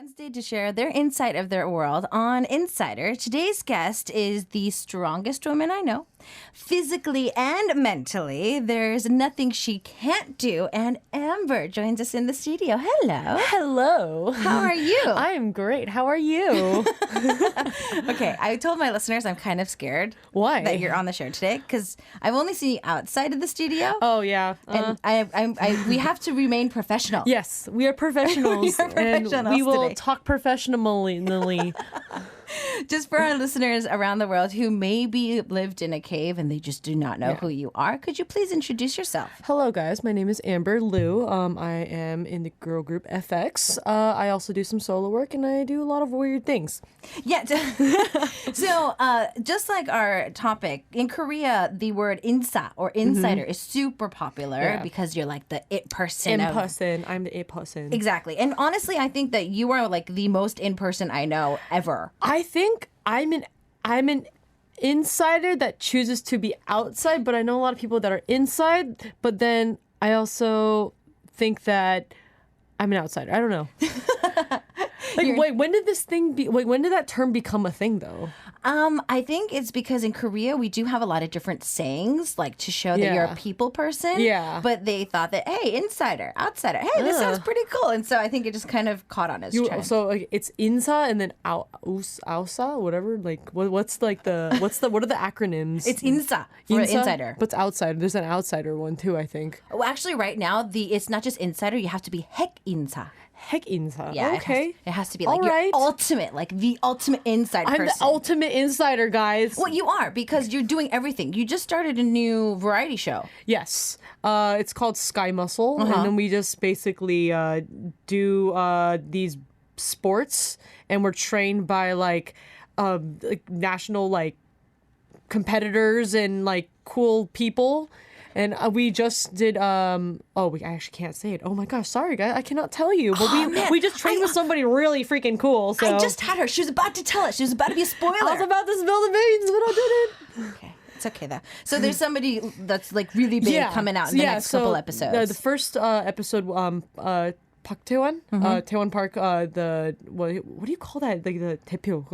Wednesday to share their insight of their world on Insider. Today's guest is the strongest woman I know, physically and mentally. There's nothing she can't do, and Amber joins us in the studio. Hello. Hello. How are you? I am great. How are you? Okay, I told my listeners I'm kind of scared. Why? That you're on the show today, because I've only seen you outside of the studio. Oh, yeah. And we have to remain professional. Yes, we are professionals. We are professionals and we will today. talk professionally. Just for our listeners around the world who maybe lived in a cave and they just do not know who you are, could you please introduce yourself? Hello, guys. My name is Amber Liu. I am in the girl group FX. I also do some solo work, and I do a lot of weird things. Yeah. So just like our topic, in Korea, the word insa or insider is super popular because you're like the it person. In-person. I'm the it person. Exactly. And honestly, I think that you are like the most in-person I know ever. I think I'm an insider that chooses to be outside, but I know a lot of people that are inside, but then I also think that I'm an outsider. I don't know. When did that term become a thing though? I think it's because in Korea we do have a lot of different sayings, like to show that you're a people person. Yeah. But they thought that, hey, insider, outsider, hey, this sounds pretty cool, and so I think it just kind of caught on as trend. So like, it's insa and then ousa, whatever. Like what are the acronyms? It's insa for insider. But it's outsider. There's an outsider one too, I think. Well, actually, right now it's not just insider. You have to be hek insa. Heck insa. Yeah, okay. It has to be like your ultimate, like the ultimate inside person. I'm the ultimate insider, guys. Well, you are, because you're doing everything. You just started a new variety show. Yes. It's called Sky Muscle. And then we just basically do these sports, and we're trained by like national like competitors and like cool people. And we just did, I actually can't say it. Oh my gosh, sorry guys, I cannot tell you. But we just trained with somebody really freaking cool. So I just had her. She was about to tell it. She was about to be a spoiler. I was about to spill the beans, but I didn't. Okay. It's okay though. So there's somebody that's like really big coming out in the next couple episodes. The first episode, Park Taewon, Taewon Park, what do you call that? Like the 대표,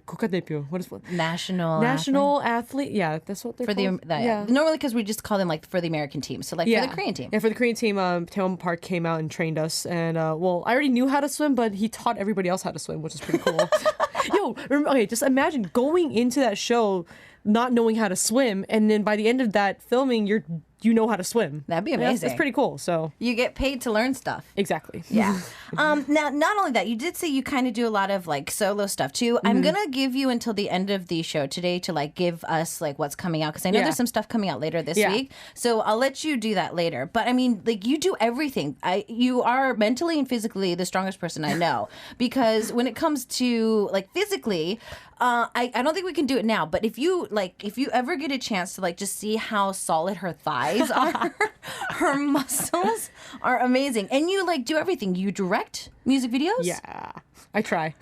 국가대표. What is national athlete? Yeah, that's what they're called. Normally, because we just call them like for the American team. So like for the Korean team. Yeah, for the Korean team, Taewon Park came out and trained us, and I already knew how to swim, but he taught everybody else how to swim, which is pretty cool. Okay, just imagine going into that show not knowing how to swim, and then by the end of that filming, you know how to swim. That'd be amazing. That's pretty cool. So you get paid to learn stuff. Exactly. Yeah. Now, not only that, you did say you kind of do a lot of like solo stuff too. I'm gonna give you until the end of the show today to like give us like what's coming out, because I know there's some stuff coming out later this week. So I'll let you do that later. But I mean, like you do everything. You are mentally and physically the strongest person I know, because when it comes to like physically, I don't think we can do it now. But if you ever get a chance to like just see how solid her thighs are, her muscles are amazing, and you like do everything. You direct music videos. Yeah, I try.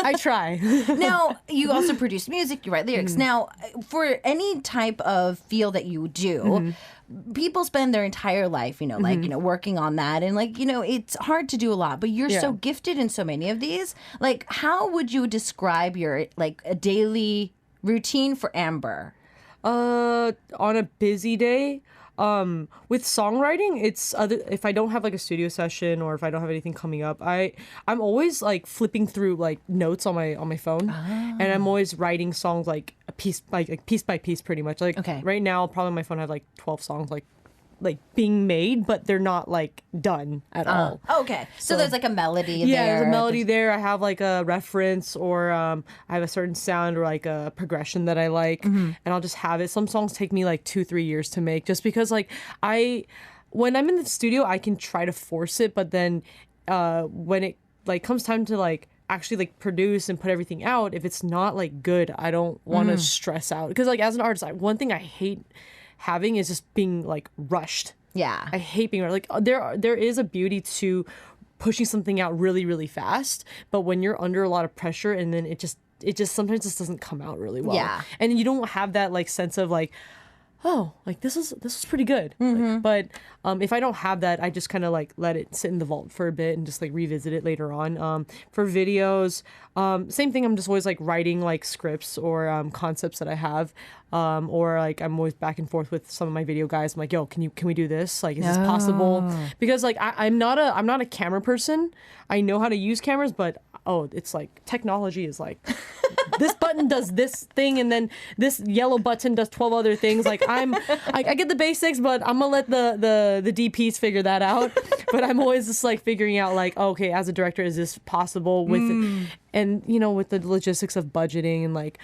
I try. Now you also produce music. You write lyrics. Now, for any type of field that you do. People spend their entire life, working on that. And it's hard to do a lot, but you're so gifted in so many of these. Like, how would you describe your, like, a daily routine for Amber? On a busy day, with songwriting, it's if I don't have like a studio session or if I don't have anything coming up, I'm always like flipping through like notes on my phone, and I'm always writing songs like piece by piece, pretty much. Like right now, probably my phone has like 12 songs like being made, but they're not like done at all. Okay, so there's like a melody there. Yeah, there's a melody there. I have like a reference, or I have a certain sound or like a progression that I like, and I'll just have it. Some songs take me like 2-3 years to make, just because like when I'm in the studio, I can try to force it, but then when it like comes time to like actually like produce and put everything out, if it's not like good, I don't want to stress out, because like as an artist, one thing I hate having is just being like rushed. Yeah, I hate being like there is a beauty to pushing something out really, really fast, but when you're under a lot of pressure, and then it just sometimes just doesn't come out really well. Yeah, and you don't have that like sense of like, oh, like this is pretty good. Like, but if I don't have that, I just kind of like let it sit in the vault for a bit and just like revisit it later on. For videos, same thing. I'm just always like writing like scripts or concepts that I have, or like I'm always back and forth with some of my video guys. I'm like, yo, can we do this? Like, is this possible? Because like I'm not a camera person. I know how to use cameras, but it's like technology is like this button does this thing and then this yellow button does 12 other things. Like I get the basics, but I'm gonna let the DPs figure that out. But I'm always just like figuring out like, okay, as a director, is this possible with and you know, with the logistics of budgeting and like,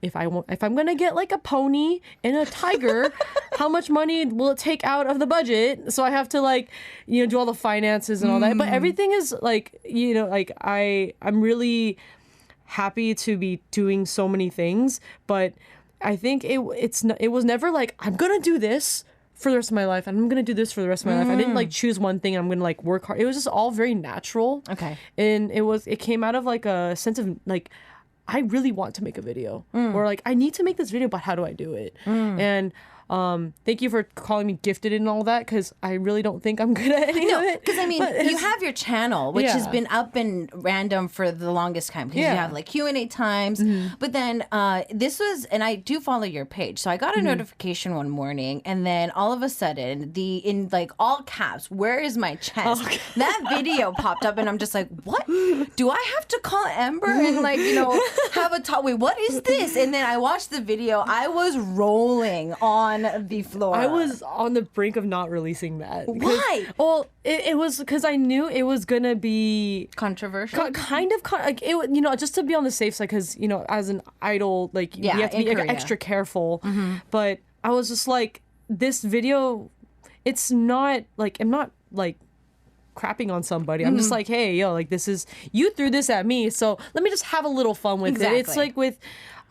if I'm gonna get like a pony and a tiger, how much money will it take out of the budget? So I have to like, you know, do all the finances and all that. But everything is like, you know, like I'm really happy to be doing so many things, but I think it was never like, I'm gonna do this for the rest of my life and I'm gonna do this for the rest of my life. I didn't like choose one thing and I'm gonna like work hard. It was just all very natural. Okay. And it came out of like a sense of like, I really want to make a video or like I need to make this video, but how do I do it? And thank you for calling me gifted and all that, because I really don't think I'm good at any of it. Because I mean, you have your channel, which has been up and random for the longest time. Because you have like Q&A times. But then this was, and I do follow your page. So I got a notification one morning, and then all of a sudden, in like all caps, "Where is my chest?" Okay. That video popped up, and I'm just like, what? Do I have to call Amber and like, you know, have a talk? Wait, what is this? And then I watched the video. I was rolling on the floor. I was on the brink of not releasing that. Why? Well, it was because I knew it was gonna be controversial. Like it, you know, just to be on the safe side, because you know, as an idol, like you have to be like, extra careful. But I was just like, this video, it's not like, I'm not like crapping on somebody. I'm just like, hey, yo, like this is, you threw this at me, so let me just have a little fun with it. It's like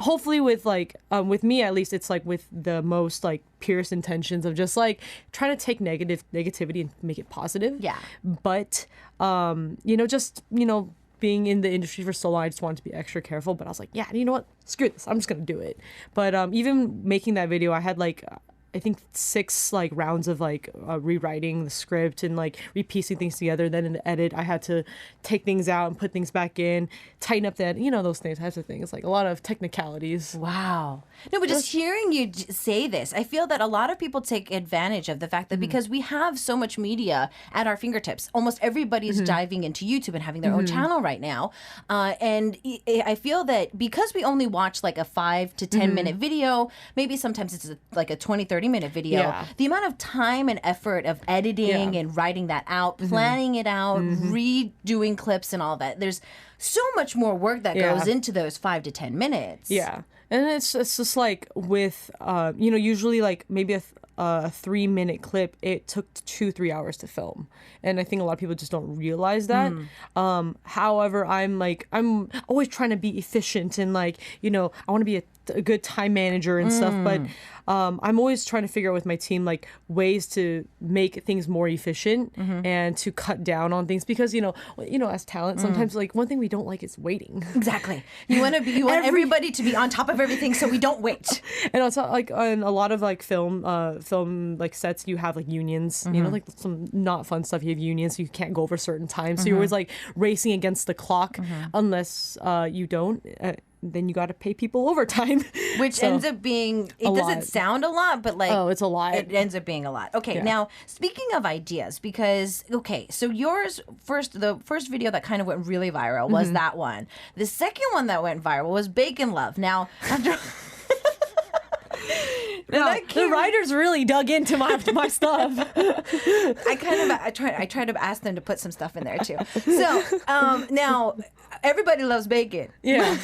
hopefully with like with me at least, it's like with the most like purest intentions of just like trying to take negativity and make it positive. Yeah. But you know, just, you know, being in the industry for so long, I just wanted to be extra careful. But I was like, yeah, you know what? Screw this. I'm just gonna do it. But even making that video, I had like I think 6 like rounds of like rewriting the script and like repiecing things together. Then in the edit, I had to take things out and put things back in, tighten up that, you know, those types of things, like a lot of technicalities. Wow. No, but just hearing you say this, I feel that a lot of people take advantage of the fact that because we have so much media at our fingertips, almost everybody's diving into YouTube and having their own channel right now. And I feel that because we only watch like a 5 to 10 minute video, maybe sometimes it's like a 20, 30-minute video, the amount of time and effort of editing and writing that out, planning it out, redoing clips and all that, there's so much more work that goes into those 5 to 10 minutes. Yeah. And it's just like with, you know, usually like maybe a 3-minute clip, it took 2-3 hours to film. And I think a lot of people just don't realize that. However, I'm always trying to be efficient and like, you know, I want to be a good time manager and stuff, but I'm always trying to figure out with my team like ways to make things more efficient and to cut down on things, because you know as talent sometimes like one thing we don't like is waiting. Exactly. You want everybody to be on top of everything so we don't wait. And also like on a lot of like film like sets, you have like unions, you know, like some not fun stuff, you have unions, so you can't go over certain times, so you're always like racing against the clock unless you don't. Then you got to pay people overtime, which ends up being, it doesn't sound a lot, but like, it's a lot. It ends up being a lot. Okay, now speaking of ideas, because so yours the first video that kind of went really viral was that one. The second one that went viral was Bacon Love. Now after. Now, the writers really dug into my stuff. I tried to ask them to put some stuff in there too. So now everybody loves bacon. Yeah.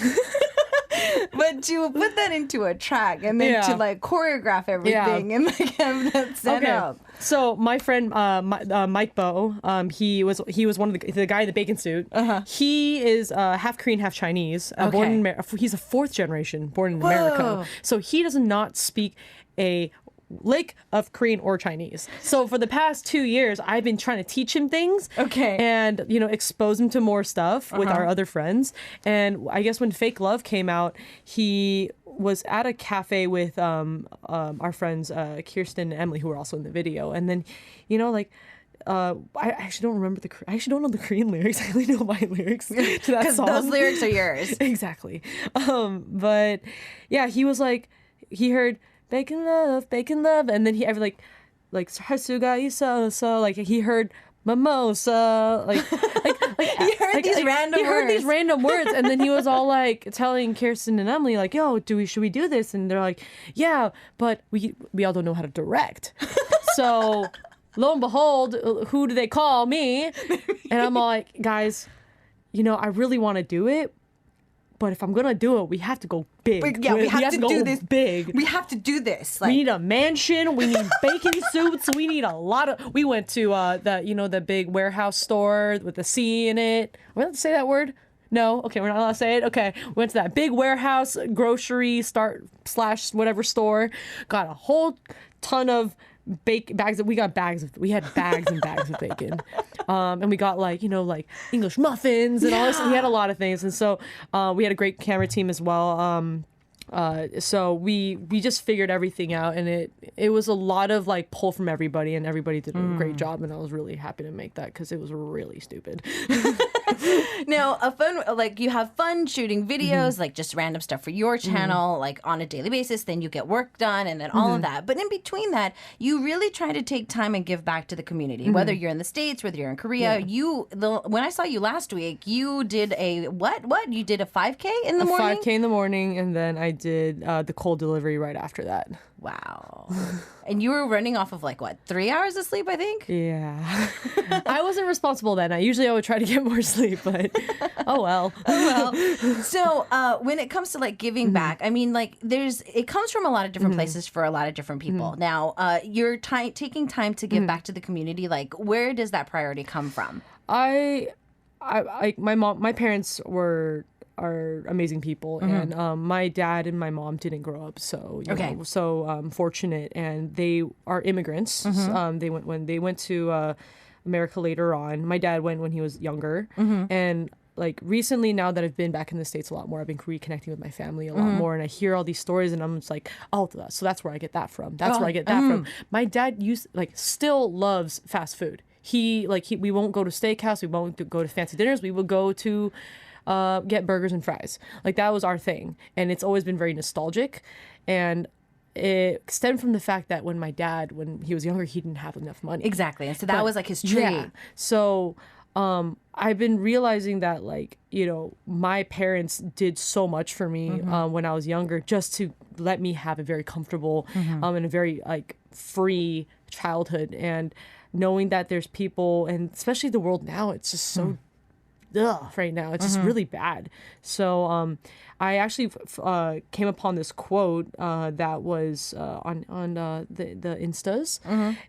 But to put that into a track and then to like choreograph everything and like have that set up. So my friend Mike Bo, he was one of the guy in the bacon suit. He is half Korean, half Chinese. Born in he's a 4th generation born in America. So he does not speak a lick of Korean or Chinese. So for the past 2 years, I've been trying to teach him things. And, you know, expose him to more stuff with our other friends. And I guess when Fake Love came out, he was at a cafe with our friends Kirsten and Emily, who were also in the video, and then like I actually don't remember I actually don't know the Korean lyrics. I only know my lyrics to that song. Because those lyrics are yours. Exactly. But yeah, he was like, he heard bacon love, and then he ever like 할 수가 있어, so like he heard mimosa, like he heard these random words. He heard these random words, and then he was all like telling Kirsten and Emily like, "Yo, should we do this?" And they're like, "Yeah, but we all don't know how to direct." So lo and behold, who do they call? Me. And I'm like, guys, I really want to do it, but if I'm gonna do it, we have to go big. Yeah, we have to do this big. We have to do this. We need a mansion. We need baking suits. We need a lot of. We went to the big warehouse store with the C in it. Are we allowed to say that word? No. Okay, we're not allowed to say it. Okay, we went to that big warehouse grocery / whatever store. Got a whole ton of bags. We had bags and bags of bacon. And we got like English muffins and all this. We had a lot of things. And so we had a great camera team as well. So we just figured everything out, and it was a lot of like pull from everybody, and everybody did a great job, and I was really happy to make that because it was really stupid. Now, you have fun shooting videos, like just random stuff for your channel, like on a daily basis. Then you get work done, and then all of that. But in between that, you really try to take time and give back to the community. Whether you're in the States, whether you're in Korea, when I saw you last week, you did a what? You did a 5K in the morning. 5K in the morning, and then I did the cold delivery right after that. Wow. And you were running off of 3 hours of sleep, I think? Yeah. I wasn't responsible that night. Usually I would try to get more sleep, but oh well. So when it comes to giving back, I mean, it comes from a lot of different places for a lot of different people. Now, you're taking time to give back to the community. Where does that priority come from? My parents are amazing people, and my dad and my mom didn't grow up so fortunate, and they are immigrants. They went to America later on. My dad went when he was younger, and recently, now that I've been back in the States a lot more, I've been reconnecting with my family a lot more, and I hear all these stories, and I'm just like, oh, so that's where I get that from. That's where I get that from. My dad still loves fast food. We won't go to steakhouse. We won't go to fancy dinners. We will go to get burgers and fries. That was our thing, and it's always been very nostalgic, and it stemmed from the fact that when he was younger, he didn't have enough money. Exactly, and so that was his trade. Yeah. So I've been realizing that my parents did so much for me when I was younger, just to let me have a very comfortable and a very free childhood, and knowing that there's people, and especially the world now, it's just so right now. It's just really bad. So I actually came upon this quote that was on the Instas,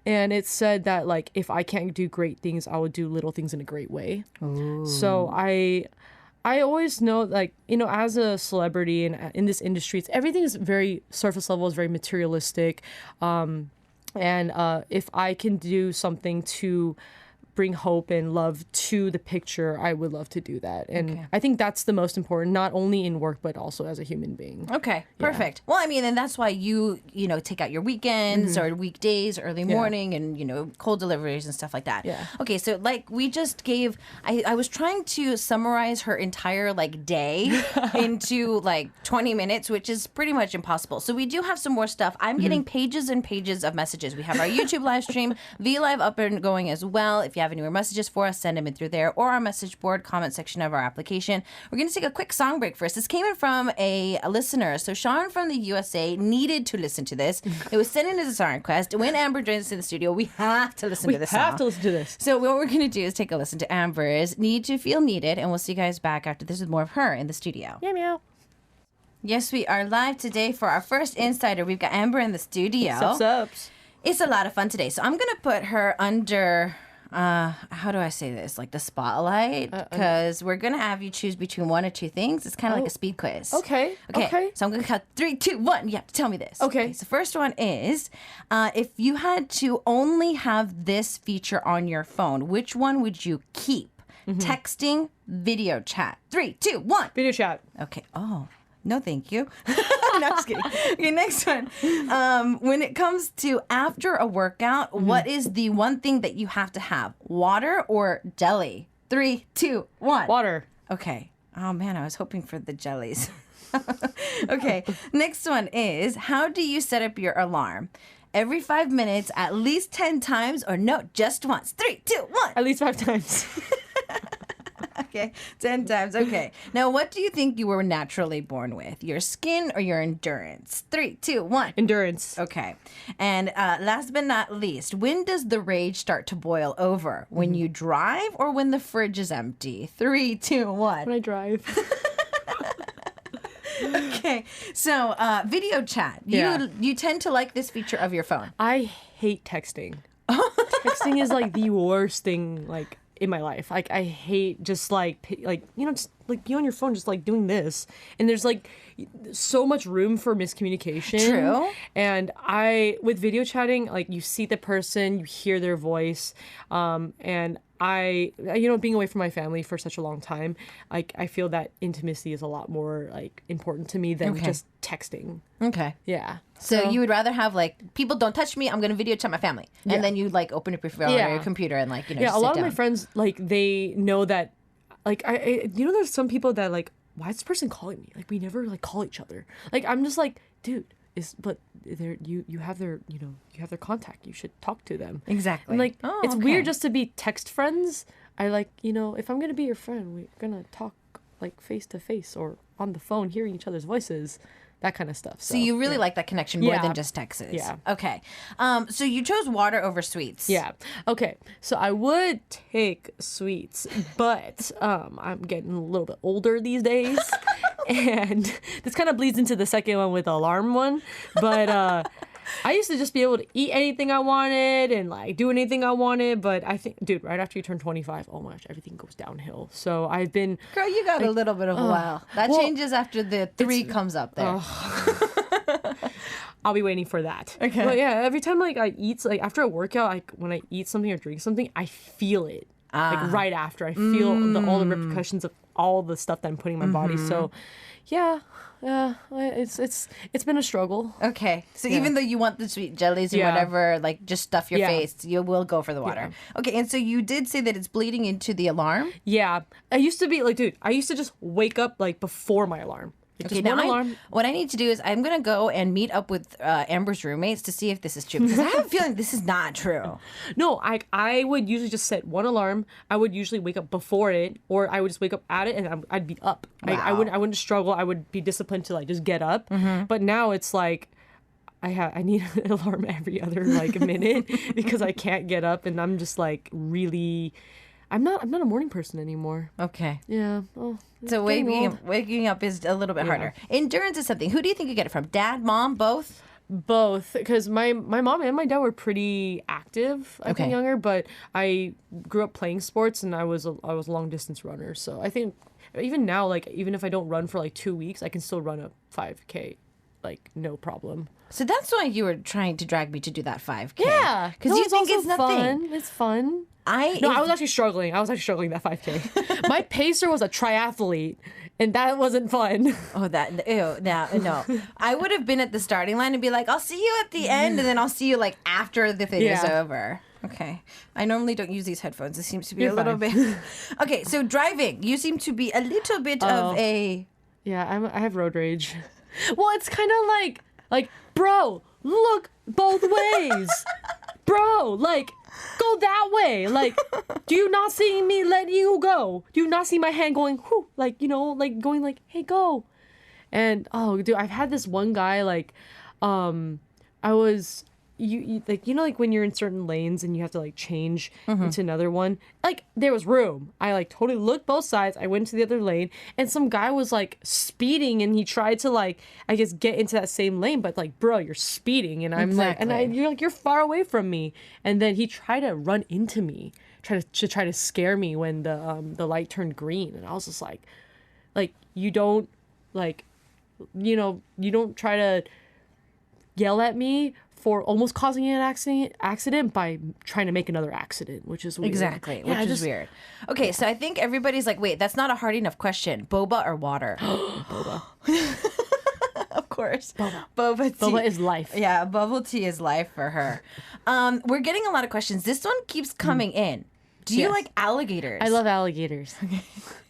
and it said that if I can't do great things, I will do little things in a great way. Ooh. So I always know, as a celebrity and in this industry, everything is very surface level, is very materialistic, and if I can do something to bring hope and love to the picture, I would love to do that. And I think that's the most important, not only in work, but also as a human being. Okay, perfect. Yeah. Well, I mean, and that's why you take out your weekends or weekdays, early morning, and, cold deliveries and stuff like that. Yeah. Okay, so we just gave, I was trying to summarize her entire day into 20 minutes, which is pretty much impossible. So we do have some more stuff. I'm getting pages and pages of messages. We have our YouTube live stream, VLive up and going as well. If you have any more messages for us, send them in through there or our message board comment section of our application. We're going to take a quick song break first. This came in from a listener. So Sean from the USA needed to listen to this. It was sent in as a song request. When Amber joins us in the studio, we have to listen to this song. We have to listen to this. So what we're going to do is take a listen to Amber's Need to Feel Needed, and we'll see you guys back after this with more of her in the studio. Meow, meow. Yes, we are live today for our first Insider. We've got Amber in the studio. Sups. It's a lot of fun today. So I'm going to put her under... how do I say this? The spotlight, because we're gonna have you choose between one or two things. It's kind of like a speed quiz. Okay. So I'm gonna count 3, 2, 1. You have to tell me this. Okay. So first one is, if you had to only have this feature on your phone, which one would you keep? Texting, video chat. 3, 2, 1. Video chat. Okay. Oh. No, thank you. No, I'm just kidding. Okay, next one. When it comes to after a workout, what is the one thing that you have to have? Water or jelly? 3, 2, 1. Water. Okay. Oh man, I was hoping for the jellies. Okay. Next one is, how do you set up your alarm? Every 5 minutes, at least 10 times, or no, just once? 3, 2, 1. At least 5 times. Okay, 10 times. Okay. Now, what do you think you were naturally born with? Your skin or your endurance? 3, 2, 1. Endurance. Okay. And last but not least, when does the rage start to boil over? When you drive or when the fridge is empty? 3, 2, 1. When I drive. Okay. So, video chat. You tend to like this feature of your phone. I hate texting. Texting is like the worst thing like in my life. Like I hate just like just like be on your phone just like doing this, and there's like so much room for miscommunication. True. And with video chatting, like you see the person, you hear their voice, and being away from my family for such a long time, like I feel that intimacy is a lot more like important to me than just texting. Okay. Yeah. So you would rather have like, people don't touch me, I'm going to video chat my family. And then you like open up your phone or your computer and like, Yeah, just a lot sit of my friends, like they know that, like there's some people that like, why is this person calling me? Like we never like call each other. Like I'm just like, dude, you have their contact. You should talk to them. Exactly. And like it's weird just to be text friends. I like, if I'm gonna be your friend, we're gonna talk like face to face or on the phone, hearing each other's voices, that kind of stuff. So you really like that connection more than just texts. Yeah. Okay. So you chose water over sweets. Yeah. Okay. So I would take sweets, but I'm getting a little bit older these days. And this kind of bleeds into the second one with the alarm one. But I used to just be able to eat anything I wanted and like do anything I wanted. But I think, dude, right after you turn 25, oh my gosh, everything goes downhill. So I've been... Girl, you got a little bit of a while. That changes after the 3 comes up there. I'll be waiting for that. Okay. But yeah, every time like I eat, like after a workout, like when I eat something or drink something, I feel it. Like right after. I feel all the repercussions of all the stuff that I'm putting in my body. So yeah, it's been a struggle. Okay. So even though you want the sweet jellies and whatever, like just stuff your face, you will go for the water. Yeah. Okay. And so you did say that it's bleeding into the alarm? Yeah. I used to be like, dude, I used to just wake up like before my alarm. Like, okay, now what I need to do is I'm going to go and meet up with Amber's roommates to see if this is true. Because I have a feeling this is not true. No, I would usually just set one alarm. I would usually wake up before it, or I would just wake up at it and I'd be up. Wow. I wouldn't struggle. I would be disciplined to like just get up. But now it's like I need an alarm every other like minute because I can't get up, and I'm just like really... I'm not a morning person anymore. Okay. Yeah. Oh, so waking up is a little bit harder. Endurance is something. Who do you think you get it from? Dad, mom, both? Both, because my mom and my dad were pretty active. I think younger, but I grew up playing sports and I was a long distance runner. So I think even now, like even if I don't run for like 2 weeks, I can still run a 5K, like no problem. So that's why you were trying to drag me to do that 5K. Yeah, because you think it's nothing. Fun. It's fun. I was actually struggling. that 5K. My pacer was a triathlete, and that wasn't fun. Oh, no. I would have been at the starting line and be like, I'll see you at the end, and then I'll see you like after the thing is over. Okay. I normally don't use these headphones. It seems to be a little bit... Okay, so driving. You seem to be a little bit of a... Yeah, I have road rage. Well, it's kind of like, bro, look both ways. Bro, like... Go that way. Like, do you not see me let you go? Do you not see my hand going, whoo, like, like going like, hey, go. And, oh, dude, I've had this one guy, like, I was, like when you're in certain lanes and you have to, like, change into another one, like, there was room. I, like, totally looked both sides. I went to the other lane, and some guy was, like, speeding, and he tried to, like, I guess get into that same lane, but, like, bro, you're speeding, and I'm like, you're far away from me. And then he tried to run into me, try to scare me when the light turned green, and I was just like, you don't, like, you don't try to yell at me for almost causing an accident by trying to make another accident, which is weird. Exactly, which is weird. Okay, so I think everybody's like, wait, that's not a hard enough question. Boba or water? Boba. Of course. Boba tea. Boba is life. Yeah, bubble tea is life for her. We're getting a lot of questions. This one keeps coming in. Do you like alligators? I love alligators.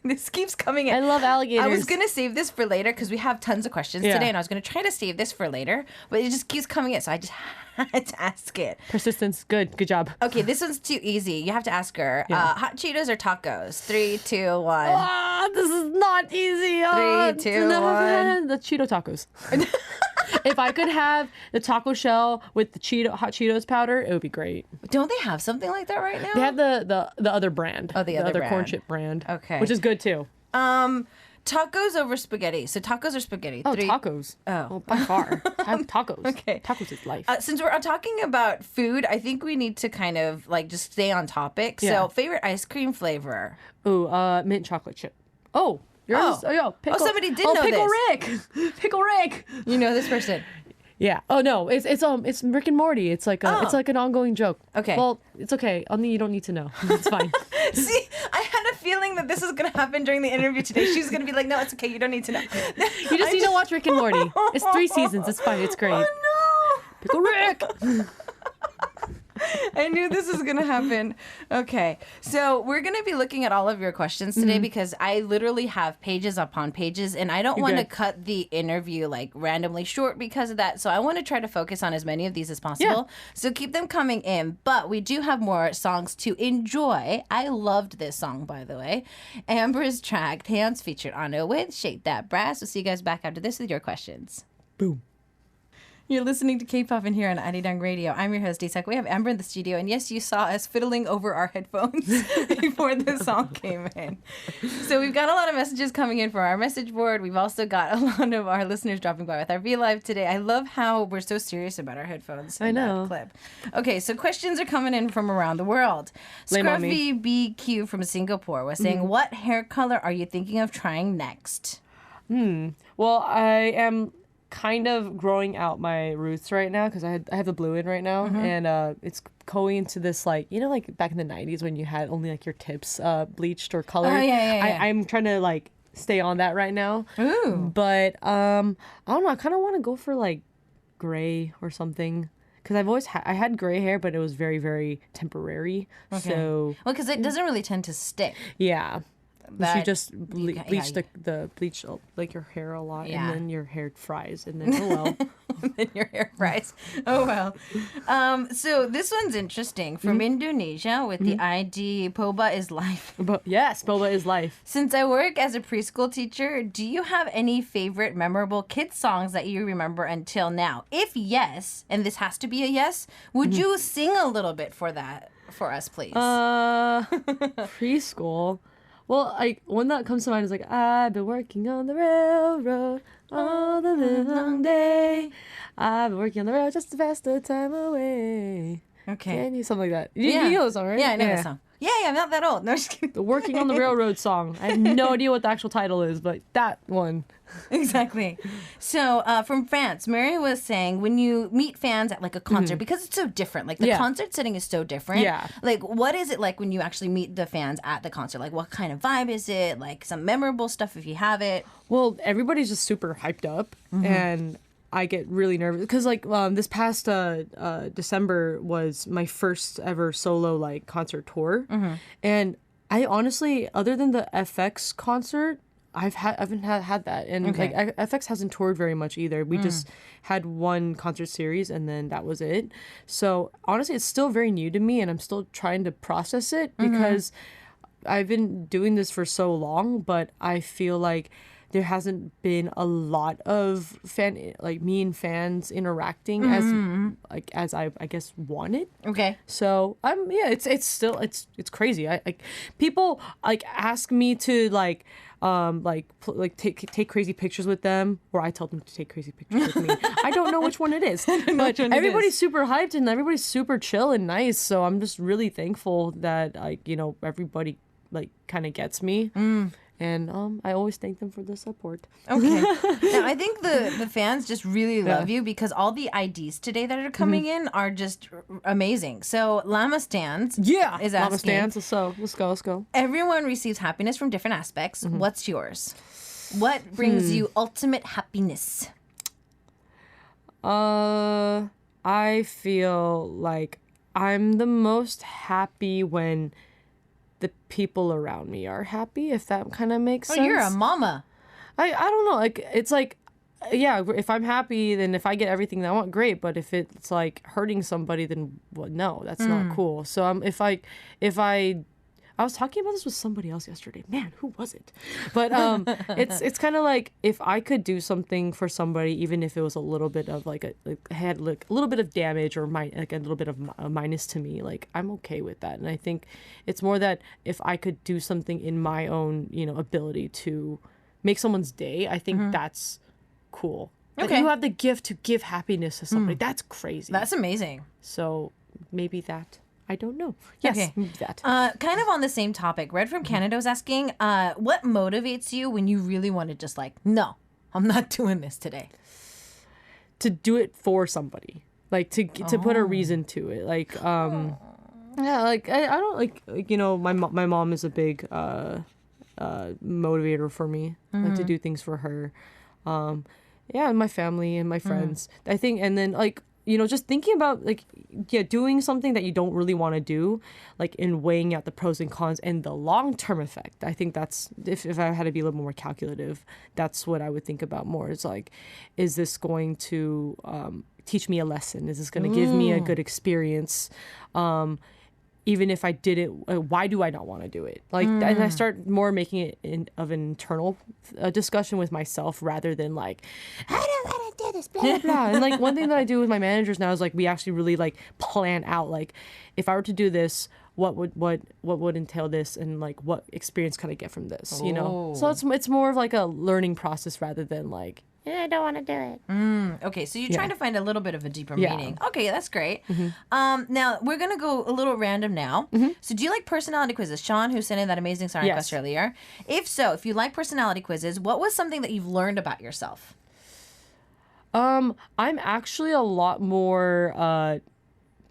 This keeps coming in. I love alligators. I was going to save this for later because we have tons of questions today, and I was going to try to save this for later, but it just keeps coming in, so I just had to ask it. Persistence. Good job. Okay, this one's too easy. You have to ask her. Hot Cheetos or tacos? 3, 2, 1. Ah, this is not easy. 3, 2, 1. The Cheeto tacos. If I could have the taco shell with the hot Cheetos powder, it would be great. Don't they have something like that right now? They have the other brand. Oh, the other brand. corn chip brand. Okay. Which is good too. Tacos over spaghetti. So tacos or spaghetti? Oh, tacos. Oh. Well, by far. Tacos. Okay. Tacos is life. Since we're talking about food, I think we need to kind of like just stay on topic. Yeah. So, favorite ice cream flavor? Ooh, mint chocolate chip. Oh. Yours? Pickle. Somebody did know Pickle this. Rick. Pickle Rick. You know this person. Yeah. Oh no, it's Rick and Morty. It's like it's like an ongoing joke. Okay. Well, it's okay. You don't need to know. It's fine. See, I had a feeling that this was gonna happen during the interview today. She's gonna be like, "No, it's okay. You don't need to know. You just need to watch Rick and Morty. It's 3 seasons. It's fine. It's great. Oh no, Pickle Rick." I knew this was going to happen. Okay. So we're going to be looking at all of your questions today because I literally have pages upon pages and I don't want to cut the interview like randomly short because of that. So I want to try to focus on as many of these as possible. Yeah. So keep them coming in. But we do have more songs to enjoy. I loved this song, by the way. Amber's track, Taeyeon's featured on it with Shake That Brass. We'll see you guys back after this with your questions. Boom. You're listening to K-Poppin here on Arirang Radio. I'm your host, Isak. We have Amber in the studio, and yes, you saw us fiddling over our headphones before the song came in. So we've got a lot of messages coming in for our message board. We've also got a lot of our listeners dropping by with our V-Live today. I love how we're so serious about our headphones in that clip. Okay, so questions are coming in from around the world. Scruffy BQ from Singapore was saying, what hair color are you thinking of trying next? Well, I am kind of growing out my roots right now because I have the blue in right now, and it's going into this like like back in the 90s when you had only like your tips bleached or colored. Oh yeah. I'm trying to like stay on that right now. Ooh. But I don't know. I kind of want to go for like gray or something. Because I've always I had gray hair, but it was very, very temporary. Okay. So because it doesn't really tend to stick. Yeah. That you just bleach the bleach like your hair a lot, and then your hair fries, and then then your hair fries. Oh well. So this one's interesting from Indonesia with the ID Boba is life. Yes, Boba is life. Since I work as a preschool teacher, do you have any favorite memorable kids songs that you remember until now? If yes, and this has to be a yes, would you sing a little bit for us, please? Preschool. Well, one that comes to mind is like, I've been working on the railroad all the long day. I've been working on the railroad just to pass the time away. Okay. Can you something like that? You know the song, right? Yeah, I know the song. Yeah, I'm not that old. No, just kidding. The Working on the Railroad song. I have no idea what the actual title is, but that one. Exactly. So from France, Mary was saying when you meet fans at like a concert, because it's so different, like the concert setting is so different. Yeah. Like what is it like when you actually meet the fans at the concert? Like what kind of vibe is it? Like some memorable stuff if you have it? Well, everybody's just super hyped up and I get really nervous because like this past December was my first ever solo like concert tour, and I honestly, other than the FX concert, I haven't had that, and like FX hasn't toured very much either. We just had one concert series, and then that was it. So honestly, it's still very new to me, and I'm still trying to process it because I've been doing this for so long, but I feel like there hasn't been a lot of me and fans interacting as I guess wanted. Okay. So it's still crazy. People like ask me to take crazy pictures with them, or I tell them to take crazy pictures with me. I don't know which one it is, but everybody's super hyped and everybody's super chill and nice. So I'm just really thankful that everybody kind of gets me. And I always thank them for the support. Okay. Now, I think the fans just really love you because all the IDs today that are coming in are just amazing. So Llama Stands is asking. Llama Stands. So let's go. Everyone receives happiness from different aspects. What's yours? What brings you ultimate happiness? I feel like I'm the most happy when the people around me are happy, if that kind of makes sense. Oh, you're a mama. I don't know. Like, it's like, yeah, if I'm happy, then if I get everything that I want, great. But if it's like hurting somebody, then well, no, that's not cool. So if I was talking about this with somebody else yesterday. Man, who was it? But it's kind of like if I could do something for somebody, even if it was a little bit of had a little bit of damage or a little bit of a minus to me, like I'm okay with that. And I think it's more that if I could do something in my own, ability to make someone's day, I think that's cool. Okay. Like you have the gift to give happiness to somebody. That's crazy. That's amazing. So maybe that. I don't know. Yes, okay. That. Kind of on the same topic. Red from Canada was asking, what motivates you when you really want to just like, no, I'm not doing this today? To do it for somebody. Like to put a reason to it. Like, yeah, like I don't like my mom is a big motivator for me. Like to do things for her. Yeah, and my family and my friends. I think, and then like, just thinking about doing something that you don't really want to do, like in weighing out the pros and cons and the long-term effect. I think that's, if I had to be a little more calculative, that's what I would think about more. It's like, is this going to teach me a lesson? Is this going to give me a good experience? Even if I did it, why do I not want to do it? Like, and I start more making it of an internal discussion with myself rather than like, I don't want to do this, blah, blah, blah. And like one thing that I do with my managers now is like, we actually really like plan out, like, if I were to do this, what would entail this, and like what experience can I get from this, So it's more of like a learning process rather than like, I don't want to do it. Okay, so you're trying to find a little bit of a deeper meaning. Okay, that's great. Now, we're going to go a little random now. So do you like personality quizzes? Sean, who sent in that amazing song request earlier. If so, if you like personality quizzes, what was something that you've learned about yourself? I'm actually a lot more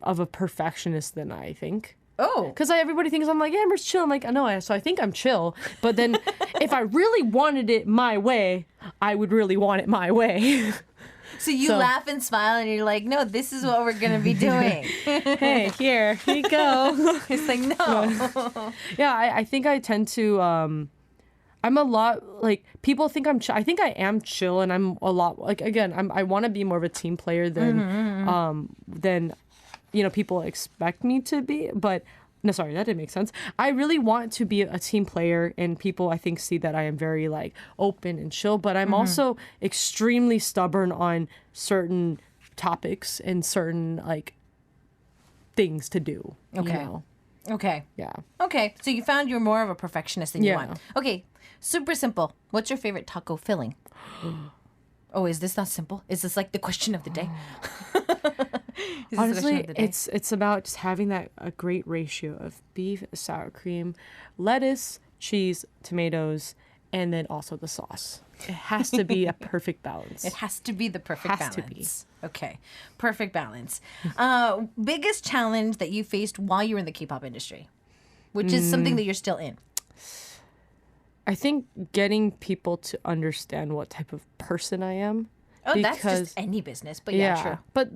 of a perfectionist than I think. Oh. Because everybody thinks I'm like, yeah, I'm just chill. I'm like, no, so I think I'm chill. But then if I really wanted it my way, I would really want it my way. So you laugh and smile and you're like, no, this is what we're going to be doing. Hey, here you go. It's like, no. Yeah, I think I tend to, I'm a lot, like, people think I'm chill. I think I am chill, and I'm a lot, like, again, I want to be more of a team player than people expect me to be, but no, sorry, that didn't make sense. I really want to be a team player, and people, I think, see that I am very like open and chill, but I'm also extremely stubborn on certain topics and certain like things to do. Okay. Okay. Yeah. Okay. So you found you're more of a perfectionist than you want. Okay. Super simple. What's your favorite taco filling? Oh, is this not simple? Is this like the question of the day? Honestly, it's about just having a great ratio of beef, sour cream, lettuce, cheese, tomatoes, and then also the sauce. It has to be a perfect balance. It has to be the perfect balance. To be. Okay. Perfect balance. Biggest challenge that you faced while you were in the K-pop industry, which is something that you're still in? I think getting people to understand what type of person I am. Oh, that's just any business, but yeah, true. But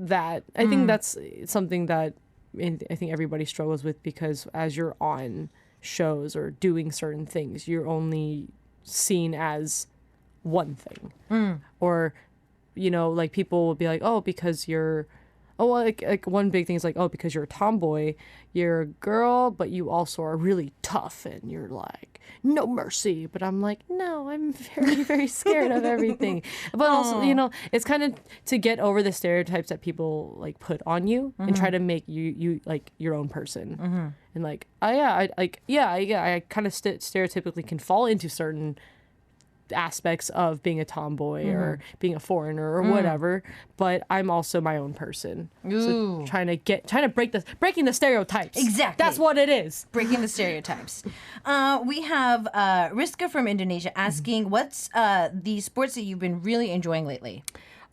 I think that's something that I think everybody struggles with, because as you're on shows or doing certain things, you're only seen as one thing. Or, like people will be like, oh, because you're, like one big thing is like, oh, because you're a tomboy, you're a girl, but you also are really tough and you're like, no mercy. But I'm like, no, I'm very, very scared of everything. But also, it's kind of to get over the stereotypes that people like put on you and try to make you like your own person. And like, I kind of stereotypically can fall into certain aspects of being a tomboy or being a foreigner or whatever, but I'm also my own person. So trying to breaking the stereotypes. Exactly. That's what it is. Breaking the stereotypes. We have Rizka from Indonesia asking, what's the sports that you've been really enjoying lately?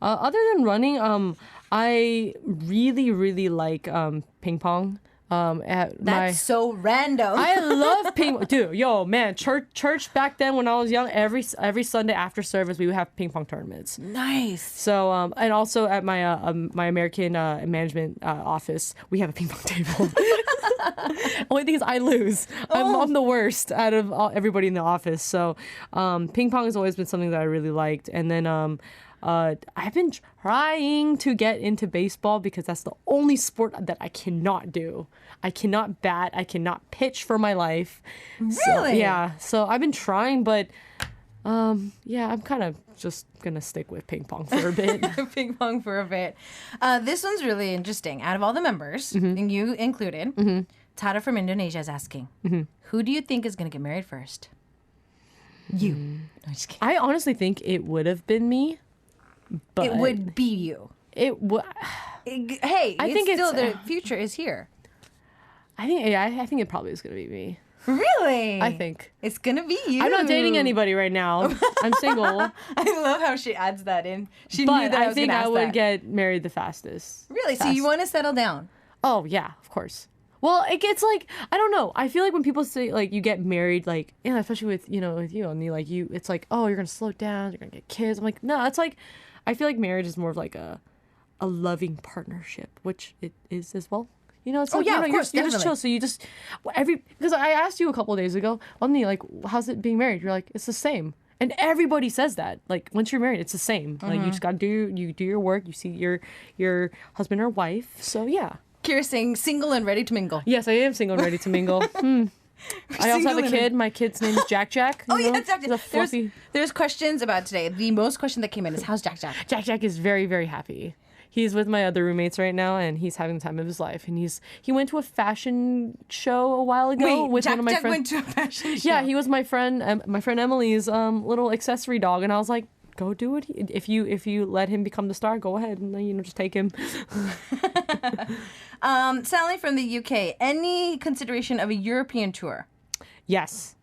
Other than running, I really, really like ping pong. That's so random. I love ping pong. Dude, yo, man, church back then when I was young, every Sunday after service, we would have ping pong tournaments. Nice. So, and also at my my American management office, we have a ping pong table. Only thing is I lose. I'm the worst out of everybody in the office. So, ping pong has always been something that I really liked. And then I've been trying to get into baseball because that's the only sport that I cannot do. I cannot bat. I cannot pitch for my life. Really? So I've been trying, but I'm kind of just going to stick with ping pong for a bit. Ping pong for a bit. This one's really interesting. Out of all the members, and you included, Tara from Indonesia is asking, who do you think is going to get married first? You. No, I'm just kidding. I honestly think it would have been me. But it would be you. It would. Hey, I think still the future is here. I think it probably is going to be me. Really? I think it's going to be you. I'm not dating anybody right now. I'm single. I love how she adds that in. She but knew that I think I would that. get married the fastest. Really? So you want to settle down? Oh yeah, of course. Well, it gets like, I don't know. I feel like when people say like you get married, like, yeah, especially with you and me, like it's like, oh, you're gonna slow down, you're gonna get kids. I'm like, no, it's like, I feel like marriage is more of like a loving partnership, which it is as well. It's like, of course, you're just chill. So you just because I asked you a couple of days ago, Omni, like, how's it being married? You're like, it's the same. And everybody says that. Like, once you're married, it's the same. Like, you just gotta do your work. You see your husband or wife. So yeah. Kira's saying single and ready to mingle. Yes, I am single and ready to mingle. I also have a kid. My kid's name is Jack Jack. Yeah, Jack Jack. There's questions about today. The most question that came in is, how's Jack Jack? Jack Jack is very, very happy. He's with my other roommates right now, and he's having the time of his life. And he went to a fashion show a while ago with Jack one of my Jack friends. Went to a fashion show. Yeah, he was my friend Emily's little accessory dog, and I was like, go do it. If you let him become the star, go ahead and just take him. Sally from the UK. Any consideration of a European tour? Yes,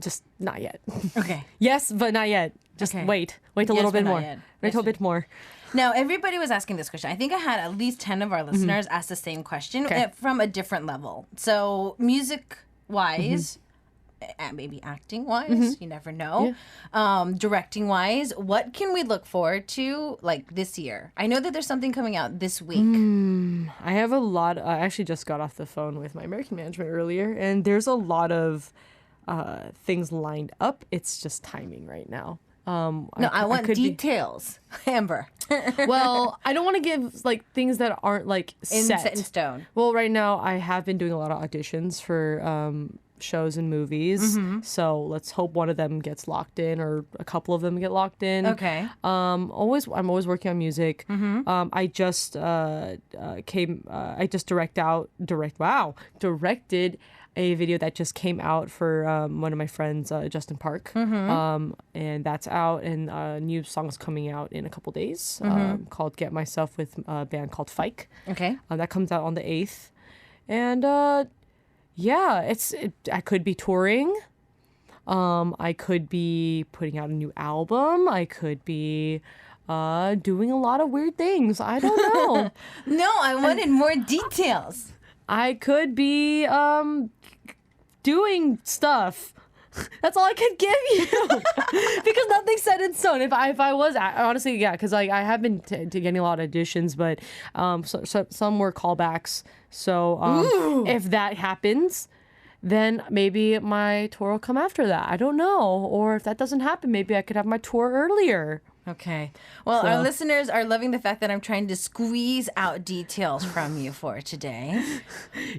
just not yet. Okay. Yes, but not yet. Just wait a little bit more. Wait a little bit more. Now, everybody was asking this question. I think I had at least 10 of our listeners ask the same question from a different level. So, music-wise, maybe acting-wise, you never know. Yeah. Directing-wise, what can we look forward to, like, this year? I know that there's something coming out this week. I have a lot. I actually just got off the phone with my American management earlier, and there's a lot of things lined up. It's just timing right now. I want details, Amber. Well, I don't want to give like things that aren't like set in stone. Well, right now I have been doing a lot of auditions for shows and movies. So let's hope one of them gets locked in, or a couple of them get locked in. Okay. I'm always working on music. I just directed a video that just came out for one of my friends, Justin Park, and that's out, and a new song's coming out in a couple days called "Get Myself" with a band called Fike. Okay, that comes out on the 8th, and I could be touring. I could be putting out a new album. I could be doing a lot of weird things. I don't know. No, I wanted more details. I could be doing stuff. That's all I could give you because nothing's set in stone. If I was honestly, yeah, because I have been getting a lot of auditions, but so some were callbacks. So if that happens, then maybe my tour will come after that. I don't know. Or if that doesn't happen, maybe I could have my tour earlier. Okay. Well, our listeners are loving the fact that I'm trying to squeeze out details from you for today.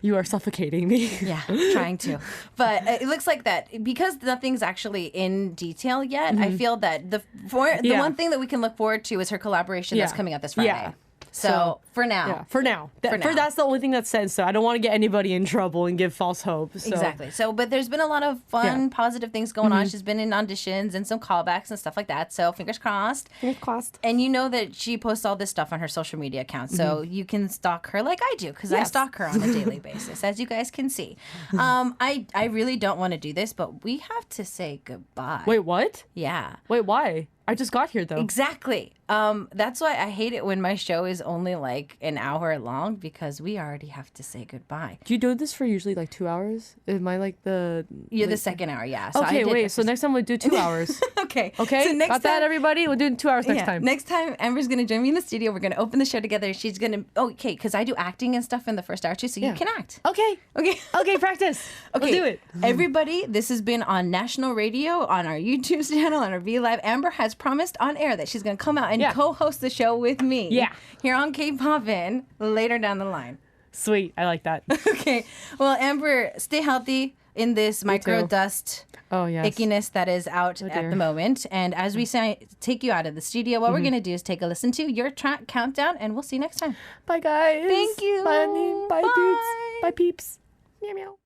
You are suffocating me. Yeah, trying to. But it looks like that because nothing's actually in detail yet, I feel that the one thing that we can look forward to is her collaboration that's coming out this Friday. Yeah. So for now. Yeah, for now. That's the only thing that's said. So I don't want to get anybody in trouble and give false hope. So. Exactly. So, but there's been a lot of fun, positive things going on. She's been in auditions and some callbacks and stuff like that. So fingers crossed. Fingers crossed. And you know that she posts all this stuff on her social media account. So you can stalk her like I do because I stalk her on a daily basis, as you guys can see. I really don't want to do this, but we have to say goodbye. Wait, what? Yeah. Wait, why? I just got here though. Exactly. That's why I hate it when my show is only like an hour long because we already have to say goodbye. Do you do this for usually like 2 hours? Am I like the... You're the second hour, yeah. So okay, wait. So next time we'll do 2 hours. Okay. Okay? So next got that, everybody? We'll do 2 hours next time. Next time, Amber's going to join me in the studio. We're going to open the show together. She's going to... Okay, because I do acting and stuff in the first hour too, so you can act. Okay. Okay. Okay, practice. Okay. We'll do it. Everybody, this has been on National Radio, on our YouTube channel, on our V Live. Amber has promised on air that she's going to come out and co-host the show with me. Yeah. Here on K-Poppin later down the line. Sweet. I like that. Okay. Well, Amber, stay healthy in this micro dust ickiness that is out at the moment. And as we take you out of the studio, what we're going to do is take a listen to your track countdown, and we'll see you next time. Bye, guys. Thank you. Bye, dudes. Bye, peeps. Meow, meow.